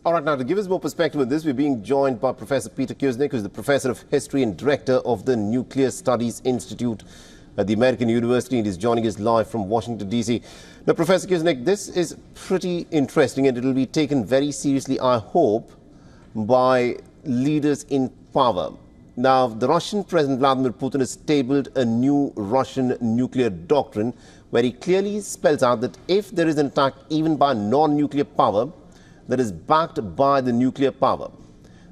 All right, now to give us more perspective on this, we're being joined by Professor Peter Kuznick, who's the Professor of History and Director of the Nuclear Studies Institute at the American University, and he's joining us live from Washington, D.C. Now, Professor Kuznick, this is pretty interesting, and it will be taken very seriously, I hope, by leaders in power. Now, the Russian President Vladimir Putin has tabled a new Russian nuclear doctrine where he clearly spells out that if there is an attack even by non-nuclear power that is backed by the nuclear power,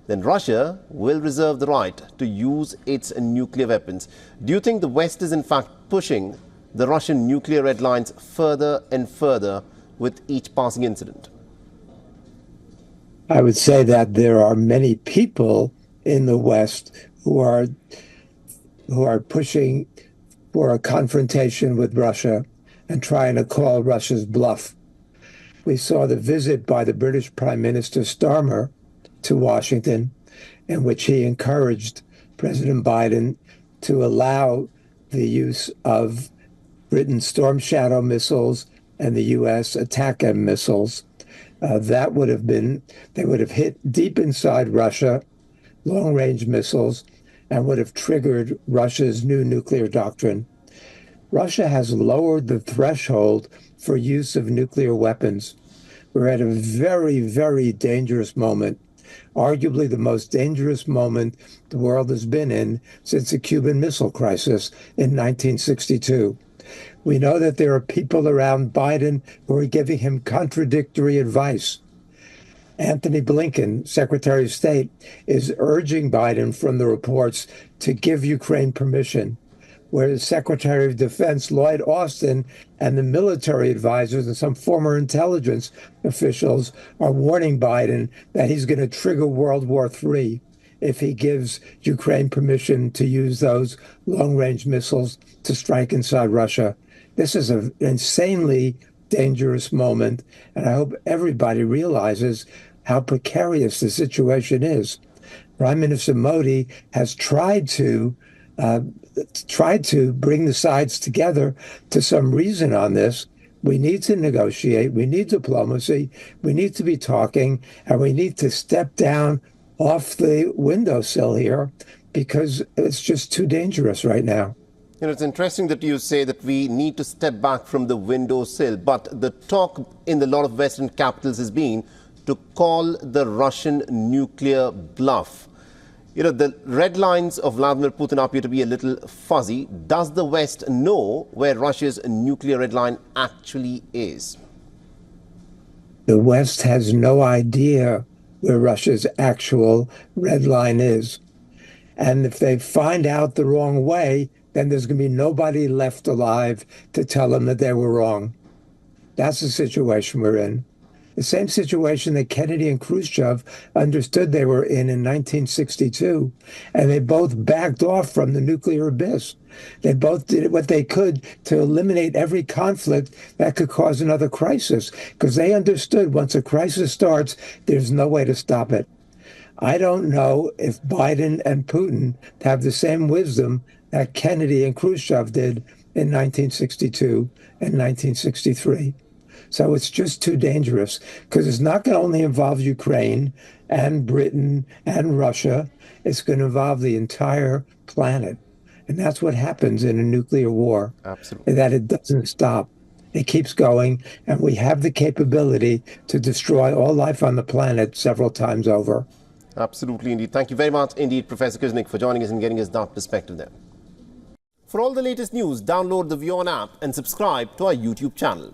then Russia will reserve the right to use its nuclear weapons. Do you think the West is in fact pushing the Russian nuclear red lines further and further with each passing incident? I would say that there are many people in the West who are pushing for a confrontation with Russia and trying to call Russia's bluff. We saw the visit by the British Prime Minister Starmer to Washington, in which he encouraged President Biden to allow the use of Britain's Storm Shadow missiles and the U.S. ATACMS missiles. They would have hit deep inside Russia, long-range missiles, and would have triggered Russia's new nuclear doctrine. Russia has lowered the threshold for use of nuclear weapons. We're at a very, very dangerous moment, arguably the most dangerous moment the world has been in since the Cuban Missile Crisis in 1962. We know that there are people around Biden who are giving him contradictory advice. Antony Blinken, Secretary of State, is urging Biden, from the reports, to give Ukraine permission, whereas Secretary of Defense Lloyd Austin and the military advisors and some former intelligence officials are warning Biden that he's going to trigger World War III if he gives Ukraine permission to use those long-range missiles to strike inside Russia. This is an insanely dangerous moment, and I hope everybody realizes how precarious the situation is. Prime Minister Modi has tried to bring the sides together to some reason on this. We need to negotiate. We need diplomacy. We need to be talking, and we need to step down off the windowsill here because it's just too dangerous right now. You know, it's interesting that you say that we need to step back from the windowsill, but the talk in a lot of Western capitals has been to call the Russian nuclear bluff. You know, the red lines of Vladimir Putin appear to be a little fuzzy. Does the West know where Russia's nuclear red line actually is? The West has no idea where Russia's actual red line is. And if they find out the wrong way, then there's going to be nobody left alive to tell them that they were wrong. That's the situation we're in. The same situation that Kennedy and Khrushchev understood they were in 1962, and they both backed off from the nuclear abyss. They both did what they could to eliminate every conflict that could cause another crisis, because they understood once a crisis starts, there's no way to stop it. I don't know if Biden and Putin have the same wisdom that Kennedy and Khrushchev did in 1962 and 1963. So it's just too dangerous, because it's not going to only involve Ukraine and Britain and Russia. It's going to involve the entire planet. And that's what happens in a nuclear war. Absolutely. That it doesn't stop. It keeps going, and we have the capability to destroy all life on the planet several times over. Absolutely, indeed. Thank you very much indeed, Professor Kuznick, for joining us and getting us that perspective there. For all the latest news, download the WION app and subscribe to our YouTube channel.